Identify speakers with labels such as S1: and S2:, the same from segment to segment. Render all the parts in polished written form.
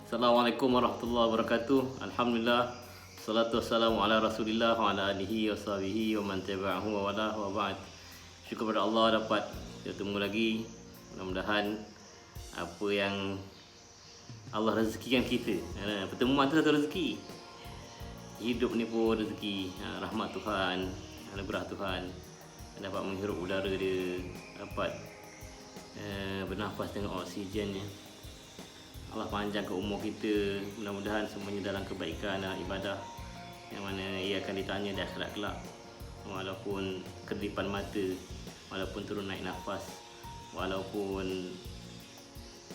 S1: Assalamualaikum warahmatullahi wabarakatuh. Alhamdulillah. Salatu wassalamu ala Rasulillah wa ala alihi wa sahbihi wa man tabi'ahu wa wala wa ba'd. Syukur pada Allah dapat bertemu lagi. Mudah-mudahan apa yang Allah rezekikan kita, pertemuan tu satu rezeki. Hidup ni pun rezeki, rahmat Tuhan, anugerah Tuhan. Dapat menghirup udara dia, dapat bernafas dengan oksigennya. Allah panjangkan umur kita, mudah-mudahan semuanya dalam kebaikan dan ibadah yang mana ia akan ditanya di akhirat kelak. Walaupun kedipan mata, walaupun turun naik nafas, walaupun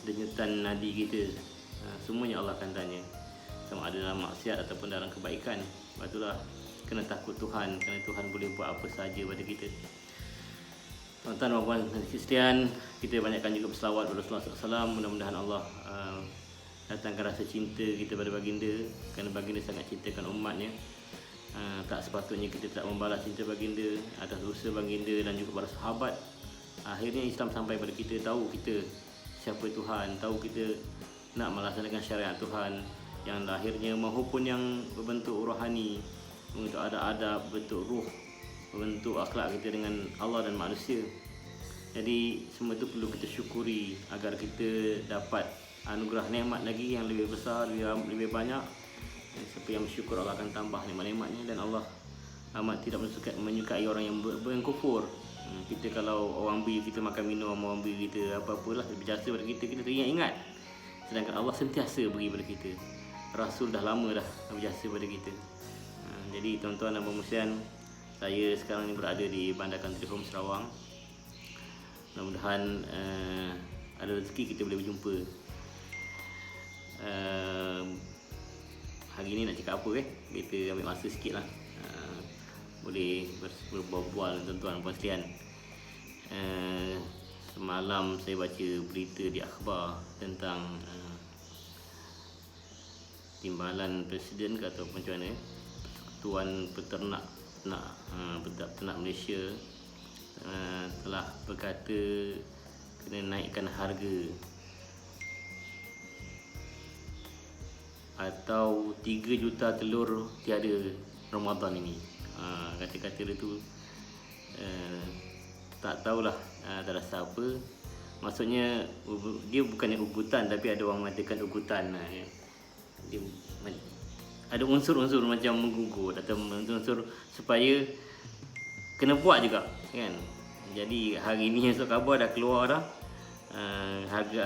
S1: denyutan nadi kita, semuanya Allah akan tanya, sama ada dalam maksiat ataupun dalam kebaikan. Sebab itulah kena takut Tuhan, kerana Tuhan boleh buat apa sahaja pada kita. Tuan-tuan dan puan Kristian, kita banyakkan juga berselawat kepada Rasulullah SAW. Mudah-mudahan Allah datangkan rasa cinta kita pada baginda, kerana baginda sangat cintakan umatnya. Tak sepatutnya kita tak membalas cinta baginda atas dosa baginda dan juga para sahabat. Akhirnya Islam sampai pada kita, tahu kita siapa Tuhan, tahu kita nak melaksanakan syariat Tuhan yang lahirnya maupun yang berbentuk rohani, berbentuk adab-adab, berbentuk ruh, membentuk akhlak kita dengan Allah dan manusia. Jadi semua itu perlu kita syukuri agar kita dapat anugerah nikmat lagi yang lebih besar, lebih banyak. Siapa yang bersyukur, Allah akan tambah nikmat-nikmatnya. Dan Allah amat tidak menyukai orang yang berkufur. Kita kalau orang beri kita makan minum, orang beri kita apa-apalah berjasa pada kita, kita teringat-ingat. Sedangkan Allah sentiasa beri pada kita. Rasul dah lama dah berjasa pada kita. Jadi tuan-tuan dan puan-puan, saya sekarang ni berada di Bandar Country Home Sarawak. Mudah-mudahan ada rezeki kita boleh berjumpa. Hari ni nak cakap apa kita ambil masa sikit lah. Boleh berbual dengan tuan-tuan dan puan sekalian. Semalam saya baca berita di akhbar tentang timbalan Presiden ke atau macam mana, Persekutuan Peternak Malaysia telah berkata kena naikkan harga atau 3 juta telur tiada Ramadan ini. Kata-kata dia tu tak tahulah tak rasa apa. Maksudnya dia bukannya ugutan, tapi ada orang mengatakan ugutan. Dia ada unsur-unsur macam menggugur atau unsur supaya kena buat juga kan. Jadi hari ni esok khabar dah keluar dah, harga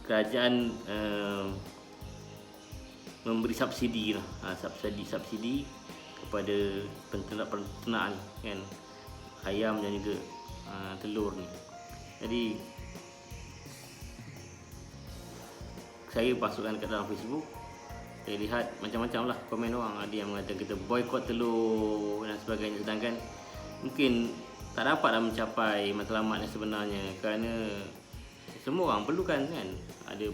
S1: kerajaan memberi subsidi lah, subsidi kepada peternak kan, ayam dan juga telur ni. Jadi saya masukkan kat dalam Facebook, saya lihat macam-macam lah komen orang. Ada yang mengatakan kita boykot telur dan sebagainya, sedangkan mungkin tak dapat dah mencapai matlamat yang sebenarnya, kerana semua orang perlukan kan. Ada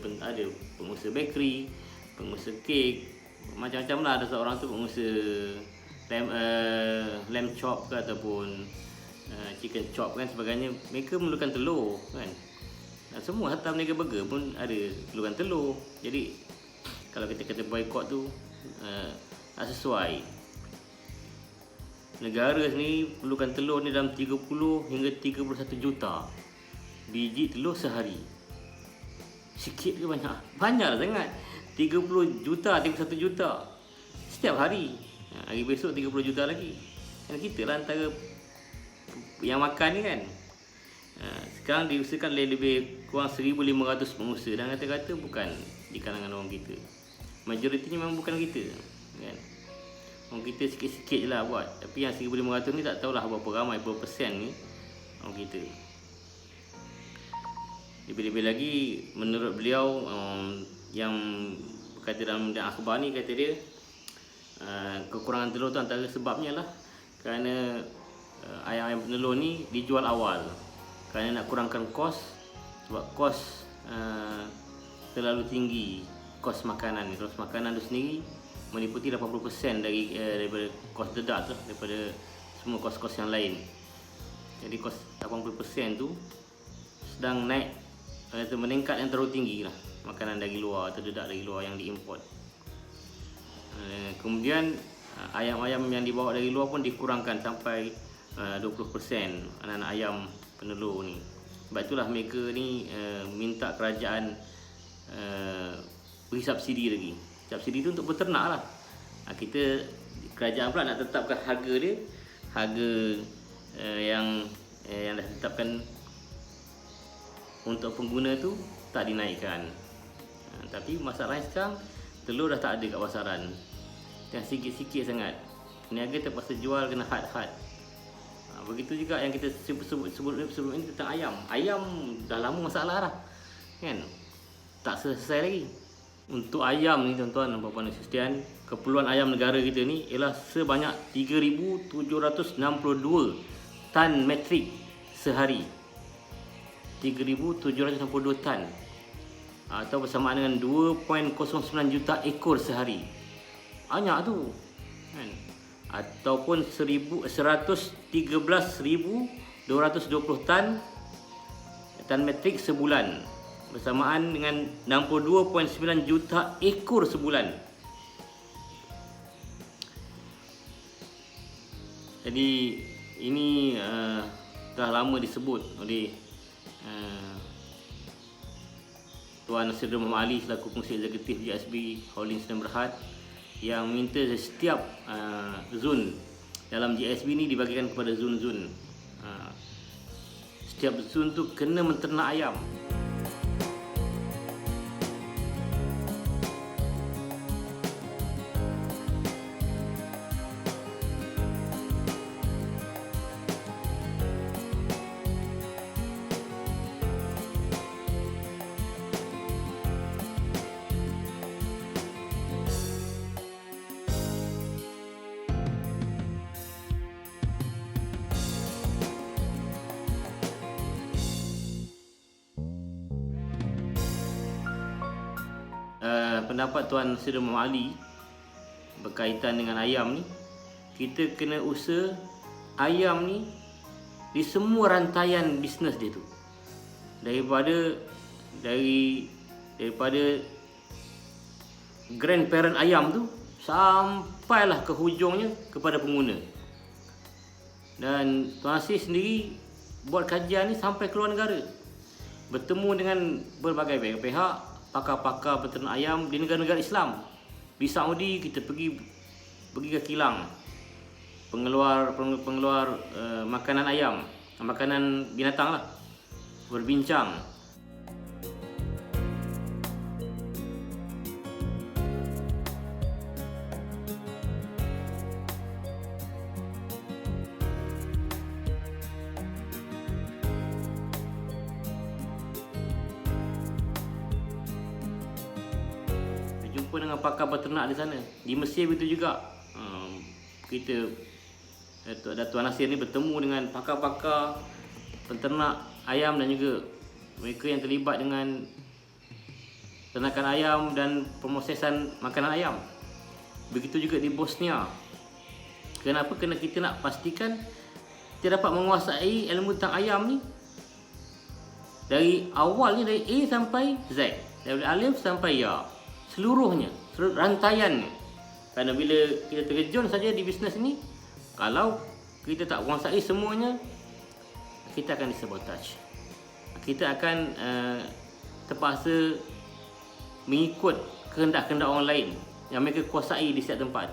S1: pengusaha bakery, pengusaha kek, macam-macam lah. Ada seorang tu pengusaha lamb chop ke ataupun chicken chop kan sebagainya. Mereka memerlukan telur kan. Dan semua hatta mereka burger pun ada perlukan telur. Jadi kalau kita kata boykot tu tak sesuai. Negara sendiri perlukan telur ni dalam 30 hingga 31 juta biji telur sehari. Sikit ke banyak? Banyak sangat. 30 juta, 31 juta setiap hari. Hari besok 30 juta lagi. Dan kita lah antara yang makan ni kan. Sekarang diusahakan lebih kurang 1,500 pengusaha, dan kata-kata bukan di kalangan orang kita. Majoritinya memang bukan kita kan. Orang kita sikit-sikit je lah buat. Tapi yang 1,500 ni tak tahulah berapa ramai, berapa persen ni orang kita. Lebih-lebih lagi menurut beliau yang berkata dalam akhbar ni, kata dia kekurangan telur tu antara sebabnya lah kerana ayam-ayam telur ni dijual awal, kerana nak kurangkan kos. Sebab kos terlalu tinggi, kos makanan tu sendiri meliputi 80% daripada kos dedak tu, daripada semua kos-kos yang lain. Jadi kos 80% tu sedang naik, meningkat yang terlalu tinggi lah. makanan dari luar atau dedak dari luar yang diimport. Kemudian ayam-ayam yang dibawa dari luar pun dikurangkan sampai 20% anak-anak ayam penelur ni. Sebab itulah mereka ni minta kerajaan beri subsidi lagi. Subsidi tu untuk peternak lah. Kerajaan pula nak tetapkan harga dia, harga yang dah ditetapkan untuk pengguna tu tak dinaikkan. Tapi masalahnya sekarang telur dah tak ada kat pasaran. Yang sikit-sikit sangat. Peniaga terpaksa jual kena had-had. Begitu juga yang kita sebut ini tentang ayam. Ayam dah lama masalah dah, kan? Tak selesai lagi. Untuk ayam ni tuan-tuan dan puan-puan sekalian, keperluan ayam negara kita ni ialah sebanyak 3,762 tan metrik sehari. 3,762 tan, atau bersamaan dengan 2.09 juta ekor sehari. Banyak tu, kan? Ataupun 113,220 tan metrik sebulan, bersamaan dengan 62.9 juta ekor sebulan. Jadi ini dah lama disebut oleh Tuan Seri Muhammad Ali selaku Pengerusi Eksekutif GSB Holdings dan Berhad, yang minta setiap zon dalam GSB ni dibagikan kepada zon-zon. Setiap zon tu kena menternak ayam. Pendapat Tuan Seri Muhammad Ali berkaitan dengan ayam ni, kita kena usaha ayam ni di semua rantaian bisnes dia tu, daripada grandparent ayam tu sampailah ke hujungnya kepada pengguna. Dan Tuan Asir sendiri buat kajian ni sampai ke luar negara, bertemu dengan berbagai pihak, pakar-pakar peternak ayam di negara-negara Islam. Di Saudi kita pergi ke kilang pengeluar makanan ayam, makanan binatang lah, berbincang. Dengan pakar peternak di sana. Di Mesir begitu juga. Kita Datuk Nasir ni bertemu dengan pakar-pakar peternak ayam dan juga mereka yang terlibat dengan ternakan ayam dan pemosesan makanan ayam. Begitu juga di Bosnia. Kenapa? Kerana kita nak pastikan kita dapat menguasai ilmu tentang ayam ni dari awalnya, dari A sampai Z, dari alif sampai ya, seluruhnya, seluruh rantaiannya. Kerana bila kita terjun saja di bisnes ni, kalau kita tak menguasai semuanya, kita akan disabotage. Kita akan terpaksa mengikut kehendak-kehendak orang lain yang mereka kuasai di setiap tempat.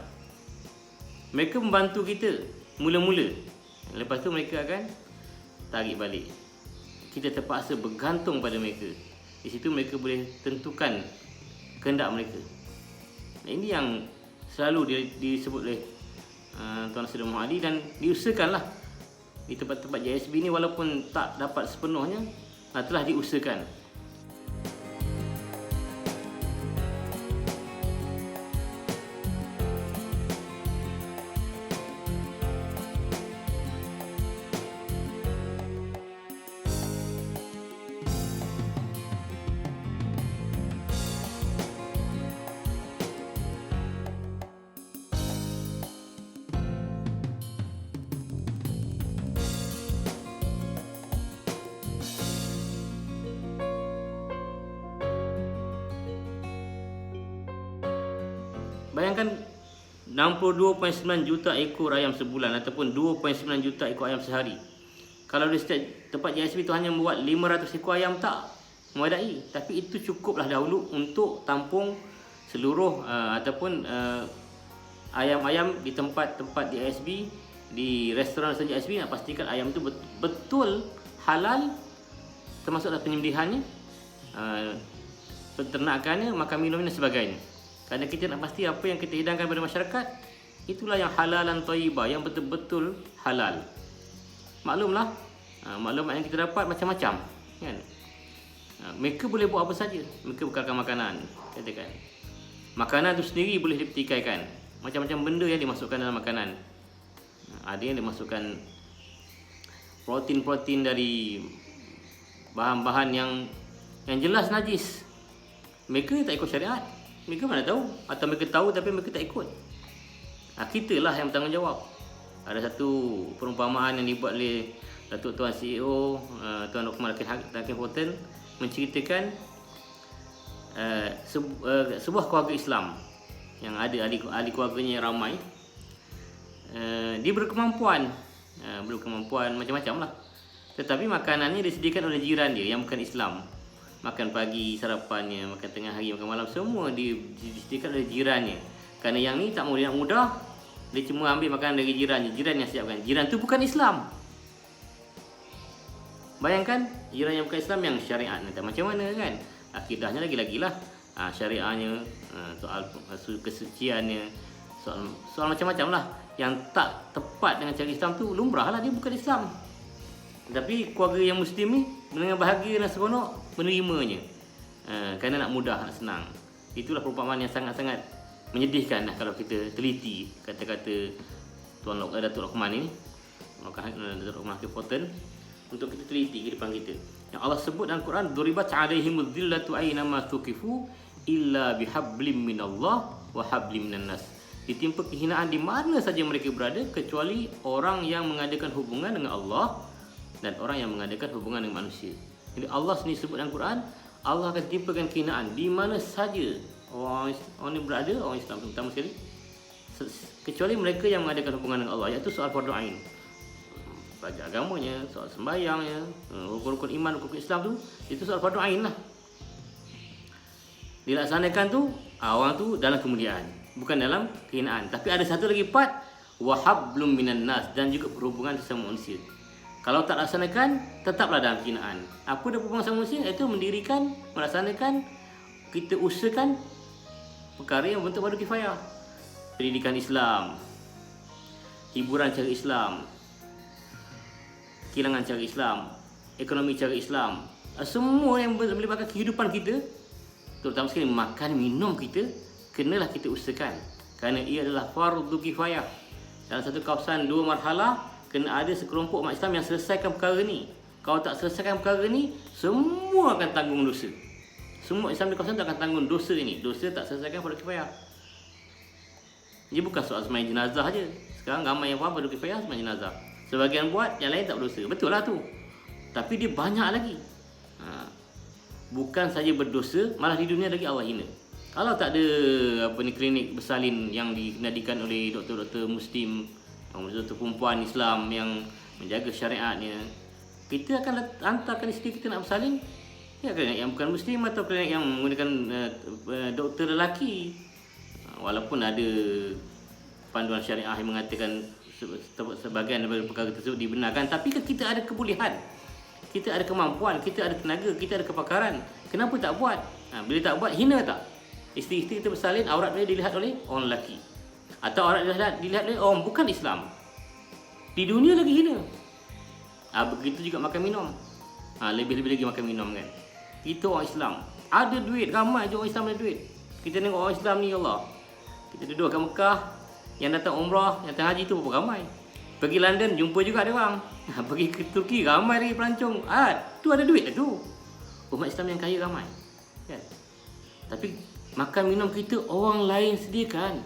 S1: Mereka membantu kita mula-mula, lepas tu mereka akan tarik balik. Kita terpaksa bergantung pada mereka. Di situ mereka boleh tentukan kehendak mereka. Ini yang selalu disebut oleh Tuan Seri Muhammad Ali, dan diusahakanlah di tempat-tempat JSB ni, walaupun tak dapat sepenuhnya, telah diusahakan. Bayangkan 62.9 juta ekor ayam sebulan ataupun 2.9 juta ekor ayam sehari. Kalau di setiap tempat JSB tu hanya membuat 500 ekor ayam, tak memadai. Tapi itu cukuplah dahulu untuk tampung seluruh ataupun ayam-ayam di tempat-tempat JSB, di restoran JSB. Nak pastikan ayam itu betul halal, termasuklah penyembelihannya, penternakannya, makan minumnya dan sebagainya. Kerana kita nak pasti apa yang kita hidangkan kepada masyarakat itulah yang halalan thayyibah, yang betul-betul halal. Maklumlah, maklumat yang kita dapat macam-macam, kan? Mereka boleh buat apa saja. Mereka bekalkan makanan, katakan. Makanan tu sendiri boleh dipertikaikan. Macam-macam benda yang dimasukkan dalam makanan. Ada yang dimasukkan protein-protein dari bahan-bahan yang jelas najis. Mereka tak ikut syariat. Mereka mana tahu, atau mereka tahu tapi mereka tak ikut. Kita lah yang bertanggungjawab. Ada satu perumpamaan yang dibuat oleh Datuk Tuan CEO Tuan Lokman Hakim Hotel, menceritakan sebuah keluarga Islam yang ada ahli keluarganya yang ramai. Dia berkemampuan macam-macam lah, tetapi makanannya disediakan oleh jiran dia yang bukan Islam. Makan pagi, sarapannya, makan tengah hari, makan malam, semua disediakan oleh jirannya. Kerana yang ni tak mudah, dia cuma ambil makanan dari jirannya. Jiran yang siapkan. Jiran tu bukan Islam. Bayangkan, jiran yang bukan Islam yang syariat, nanti macam mana, kan? Akidahnya lagi-lagi lah, syariahnya, soal kesuciannya, soal macam-macam lah. Yang tak tepat dengan cara Islam tu lumrah lah, dia bukan Islam. Tapi keluarga yang Muslim ni dengan bahagia dan seronok menerimanya, kerana nak mudah, nak senang. Itulah perumpamaan yang sangat-sangat menyedihkan lah kalau kita teliti kata-kata Datuk Lokman ni, Datuk Lokman Hakim Hotel, untuk kita teliti kehidupan kita. Yang Allah sebut dalam Quran, duribat alaihimul dhillatu aina ma tuqifu illa bihablim minallah wa hablim minan nas. Ditimpa kehinaan di mana saja mereka berada, kecuali orang yang mengadakan hubungan dengan Allah dan orang yang mengadakan hubungan dengan manusia. Jadi Allah sendiri sebut dalam Quran, Allah akan timpakan kehinaan di mana saja orang ni berada, orang Islam terutama sekali, kecuali mereka yang mengadakan hubungan dengan Allah, iaitu soal fardu ain, belajar agamanya, soal sembahyangnya, rukun-rukun iman, rukun Islam tu, itu soal fardu ain lah. Dilaksanakan tu, orang tu dalam kemuliaan, bukan dalam kehinaan. Tapi ada satu lagi part, wahablum minan nas, dan juga perhubungan sesama manusia. Kalau tak laksanakan, tetaplah dalam kehinaan. Apa dia perhubungan sama manusia? Iaitu mendirikan, melaksanakan, kita usahakan perkara yang bentuk fardu kifayah. Pendidikan Islam, hiburan cara Islam, kilangan cara Islam, ekonomi cara Islam, semua yang melibatkan kehidupan kita, terutama sekali makan minum kita, kenalah kita usahakan, kerana ia adalah fardu kifayah. Dalam satu kawasan 2 marhalah, kena ada sekelompok umat Islam yang selesaikan perkara ni. Kalau tak selesaikan perkara ni, semua akan tanggung dosa. Semua Islam di kawasan tu akan tanggung dosa ini. Dosa tak selesaikan fardu kifayah. Dia bukan soal sembahyang jenazah je. Sekarang ramai yang faham fardu kifayah sembahyang jenazah. Sebahagian buat, yang lain tak berdosa. Betul lah tu. Tapi dia banyak lagi. Bukan saja berdosa, malah di dunia lagi Allah hina. Kalau tak ada klinik bersalin yang dinadikan oleh doktor-doktor Muslim, doktor perempuan Islam yang menjaga syariatnya, kita akan hantarkan isteri kita nak bersalin, ya, klinik yang bukan Muslim atau klinik yang menggunakan doktor lelaki. Walaupun ada panduan syariah yang mengatakan sebahagian daripada perkara tersebut dibenarkan, tapi kita ada kebolehan, kita ada kemampuan, kita ada tenaga, kita ada kepakaran, kenapa tak buat? Bila tak buat, hina tak? Isteri-isteri kita bersalin, aurat dia dilihat oleh orang lelaki, atau aurat dilihat oleh orang bukan Islam. Di dunia lagi hina. Begitu juga makan minum. Lebih-lebih lagi makan minum, kan. Itu orang Islam. Ada duit, ramai je orang Islam ada duit. Kita tengok orang Islam ni, ya Allah. Kita duduk kat Mekah, yang datang umrah, yang datang haji tu berapa ramai. Pergi London, jumpa juga ada orang. Pergi ke Turki, ramai lagi pelancong. Tu ada duit lah tu. Umat Islam yang kaya ramai, kan. Tapi makan minum kita orang lain sediakan.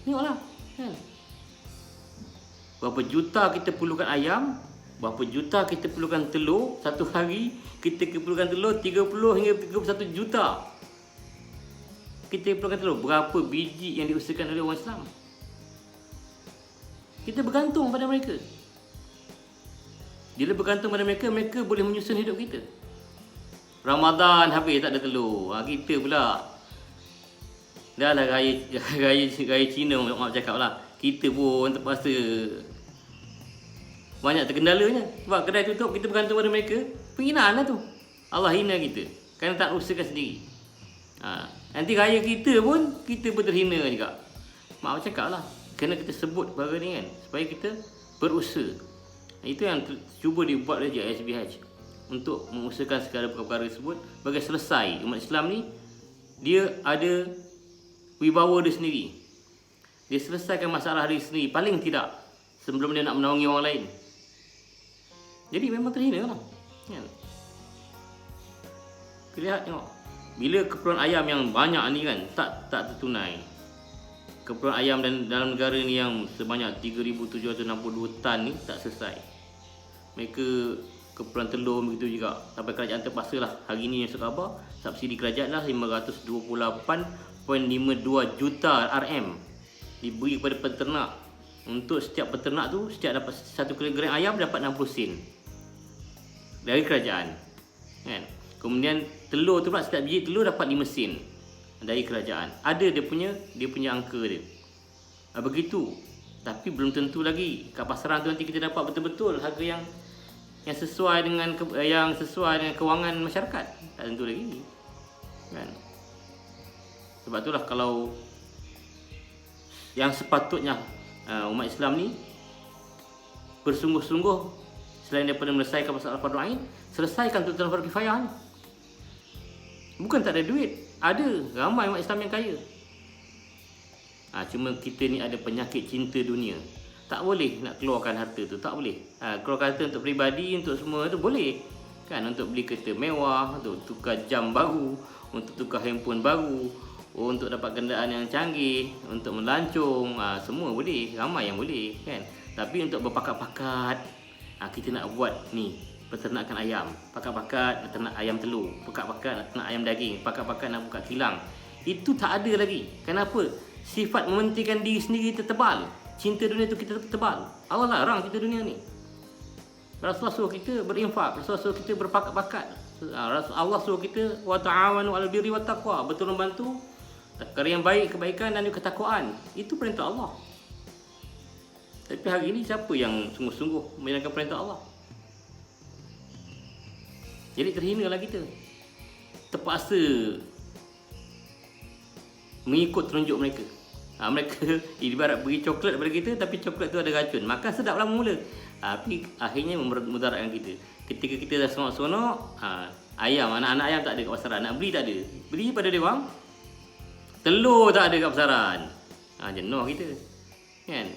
S1: Tengoklah, kan. Berapa juta kita perlukan ayam, berapa juta kita perlukan telur. Satu hari kita perlukan telur 30 hingga 31 juta. kita perlukan telur, berapa biji yang diusahakan oleh orang Islam. Kita bergantung pada mereka. Bila bergantung pada mereka, mereka boleh menyusun hidup kita. Ramadan habis tak ada telur. Kita pula dah lah raya Cina, maaf cakap lah. Kita pun terpaksa banyak terkendalanya. Sebab kedai tutup, kita bergantung pada mereka. Penghinaan lah tu. Allah hina kita kerana tak usahakan sendiri. Nanti raya kita pun terhina juga. Maaf cakap lah. Kena kita sebut perkara ni kan, supaya kita berusaha. Itu yang cuba dibuat oleh JSBH untuk mengusahakan segala perkara tersebut bagi selesai. Umat Islam ni, dia ada wibawa dia sendiri. Dia selesaikan masalah dia sendiri, paling tidak, sebelum dia nak menaungi orang lain. Jadi memang terhina lah kan? Lihat tengok, bila keperluan ayam yang banyak ni kan tak tertunai. Keperluan ayam dalam negara ni yang sebanyak 3,762 tan ni tak selesai. Mereka keperluan telur begitu juga. Sampai kerajaan terpaksa lah hari ni yang khabar, subsidi kerajaan lah 528.52 juta RM diberi kepada peternak. Untuk setiap peternak tu, setiap dapat 1 kilogram ayam dapat 60 sen dari kerajaan kan. Kemudian telur tu pula, setiap biji telur dapat 5 sen dari kerajaan. Ada dia punya angka dia. Begitu. Tapi belum tentu lagi kat pasaran tu nanti kita dapat betul-betul harga yang sesuai dengan kewangan masyarakat. Tak tentu lagi kan. Sebab itulah kalau yang sepatutnya umat Islam ni bersungguh-sungguh, selain daripada menyelesaikan masalah fardu ain, selesaikan tuntutan fardu kifayah ni. Bukan tak ada duit, ada ramai umat Islam yang kaya. Cuma kita ni ada penyakit cinta dunia. Tak boleh nak keluarkan harta tu, tak boleh. Keluarkan harta untuk peribadi, untuk semua tu boleh kan, untuk beli kereta mewah, untuk tukar jam baru, untuk tukar handphone baru, untuk dapat kenderaan yang canggih, untuk melancong, semua boleh, ramai yang boleh kan. Tapi untuk berpakat-pakat, kita nak buat ni peternakan ayam, pakat-pakat nak ternak ayam telur, pakat-pakat nak ternak ayam daging, pakat-pakat nak buka kilang. Itu tak ada lagi. Kenapa? Sifat mementingkan diri sendiri tertebal. Cinta dunia tu kita tertebal. Allah larang kita dunia ni. Rasulullah suruh kita berinfak, Rasulullah suruh kita berpakat-pakat. Allah suruh kita wa ta'awanu 'alal birri wat taqwa, betul membantu perkara yang baik, kebaikan dan juga ketakwaan. Itu perintah Allah. Tapi hari ini siapa yang sungguh-sungguh menjalankan perintah Allah? Jadi terhinalah kita. Terpaksa mengikut terunjuk mereka. Mereka ibarat beri coklat kepada kita, tapi coklat tu ada racun. Makan sedaplah mula, tapi akhirnya memudaratkan kita. Ketika kita dah seronok-seronok, ayam, anak-anak ayam tak ada kat pasaran, nak beli tak ada. Beli pada dia orang. Telur tak ada kat pasaran. Jenuh kita kan.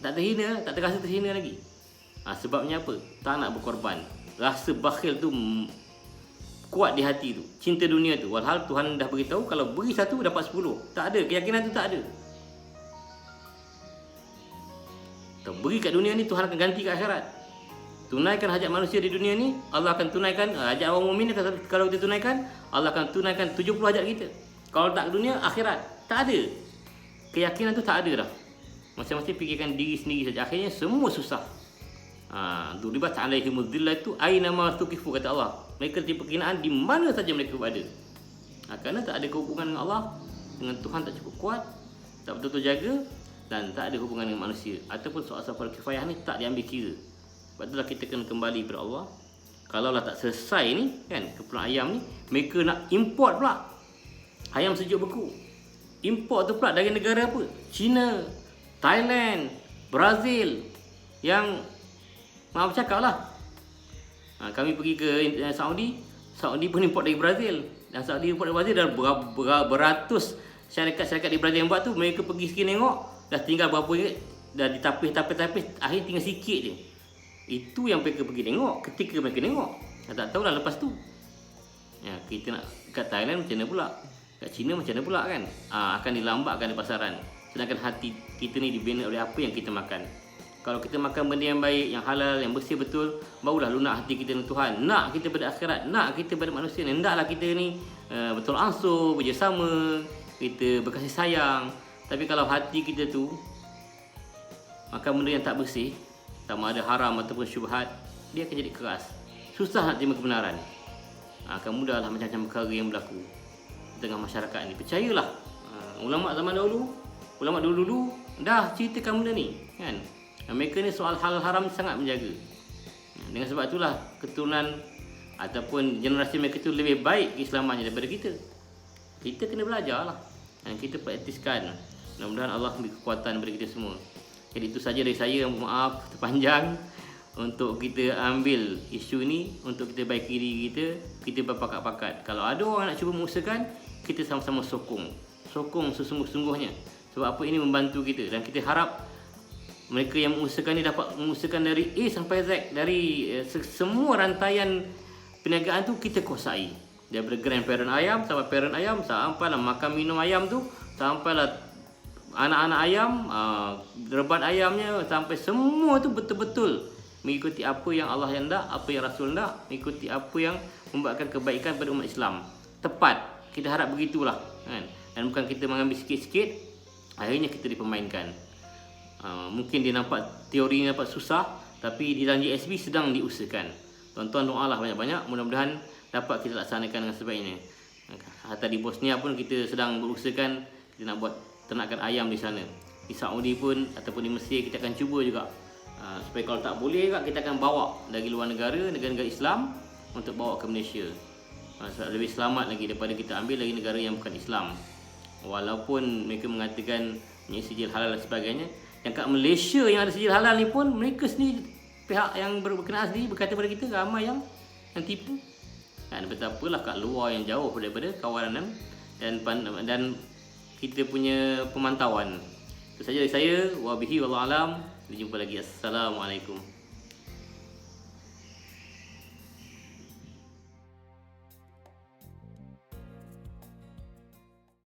S1: Tak terhina, tak terasa terhina lagi. Sebabnya apa? Tak nak berkorban. Rasa bakhil tu kuat di hati tu, cinta dunia tu. Walhal Tuhan dah beritahu kalau beri 1 dapat 10. Tak ada, keyakinan tu tak ada. Kalau beri kat dunia ni, Tuhan akan ganti kat akhirat. Tunaikan hajat manusia di dunia ni, Allah akan tunaikan hajat orang mukmin. Kalau kita tunaikan, Allah akan tunaikan 70 hajat kita. Kalau tak dunia, akhirat. Tak ada. Keyakinan tu tak ada dah. Masing-masing fikirkan diri sendiri saja. Akhirnya semua susah. Duribat alaihimul dhillah itu aina ma tuqifu, kata Allah. Mereka tertimpa penghinaan di mana saja mereka berada. Kerana tak ada hubungan dengan Allah, dengan Tuhan tak cukup kuat, tak betul-betul jaga, dan tak ada hubungan dengan manusia. Ataupun soal-soal fardu kifayah ni tak diambil kira. Sebab itulah kita kena kembali kepada Allah. Kalaulah tak selesai ni kan, keperluan ayam ni, mereka nak import pula ayam sejuk beku. Import tu pula dari negara apa? China, Thailand, Brazil. Yang maaf cakap lah, kami pergi ke Saudi pun import dari Brazil. Dan Saudi import dari Brazil, dan beratus syarikat-syarikat di Brazil yang buat tu. Mereka pergi sikit tengok, dah tinggal berapa ringgit, dah ditapis, akhirnya tinggal sikit je. Itu yang mereka pergi tengok. Ketika mereka tengok, tak tahulah lepas tu kita nak kat Thailand macam mana pula, kat China macam mana pula kan. Akan dilambatkan di pasaran. Sedangkan hati kita ni dibina oleh apa yang kita makan. Kalau kita makan benda yang baik, yang halal, yang bersih betul, barulah lunak hati kita dengan Tuhan. Nak kita pada akhirat, nak kita pada manusia ni. Hendaklah kita ni betul ansur, bekerjasama kita berkasih sayang. Tapi kalau hati kita tu makan benda yang tak bersih, sama ada haram ataupun syubhat, dia akan jadi keras. Susah nak terima kebenaran. Akan mudahlah macam-macam perkara yang berlaku di tengah masyarakat ni. Percayalah, ulama zaman dahulu, ulama dulu-dulu dah ceritakan benda ni, kan? Mereka ni soal halal haram sangat menjaga. Dengan sebab itulah keturunan ataupun generasi mereka tu lebih baik keislamannya daripada kita. Kita kena belajarlah dan kita praktiskan. Mudah-mudahan Allah beri kekuatan kepada kita semua. Jadi itu saja dari saya, maaf terpanjang, untuk kita ambil isu ni untuk kita baiki diri kita berpakat-pakat. Kalau ada orang nak cuba mengusahakan, kita sama-sama sokong sesungguh-sungguhnya. Sebab apa, ini membantu kita dan kita harap mereka yang mengusahakan ni dapat mengusahakan dari A sampai Z, dari semua rantaian perniagaan tu kita kuasai. Daripada grandparent ayam sampai parent ayam, sampailah makan minum ayam tu, sampailah anak-anak ayam, rebat ayamnya, sampai semua tu betul-betul mengikuti apa yang Allah hendak, apa yang Rasul hendak, mengikuti apa yang membuatkan kebaikan pada umat Islam. Tepat, kita harap begitulah, kan? Dan bukan kita mengambil sikit-sikit, akhirnya kita dipermainkan. Mungkin dia nampak teori nampak susah, tapi di dalam JSB sedang diusahakan. Tuan-tuan doalah banyak-banyak, mudah-mudahan dapat kita laksanakan dengan sebaiknya. Hatta di Bosnia pun kita sedang berusahakan, kita nak buat ternakan ayam di sana. Di Saudi pun ataupun di Mesir kita akan cuba juga. Supaya kalau tak boleh juga, kita akan bawa dari luar negara-negara Islam untuk bawa ke Malaysia. Lebih selamat lagi daripada kita ambil dari negara yang bukan Islam. Walaupun mereka mengatakan punya sijil halal dan sebagainya, yang kat Malaysia yang ada sijil halal ni pun mereka sendiri, pihak yang berkenaan sendiri berkata kepada kita, ramai yang tipu. Dan betapalah kat luar yang jauh daripada kawanan dan kita punya pemantauan. Itu saja dari saya. Wabihi wallahu alam. Kita jumpa lagi. Assalamualaikum.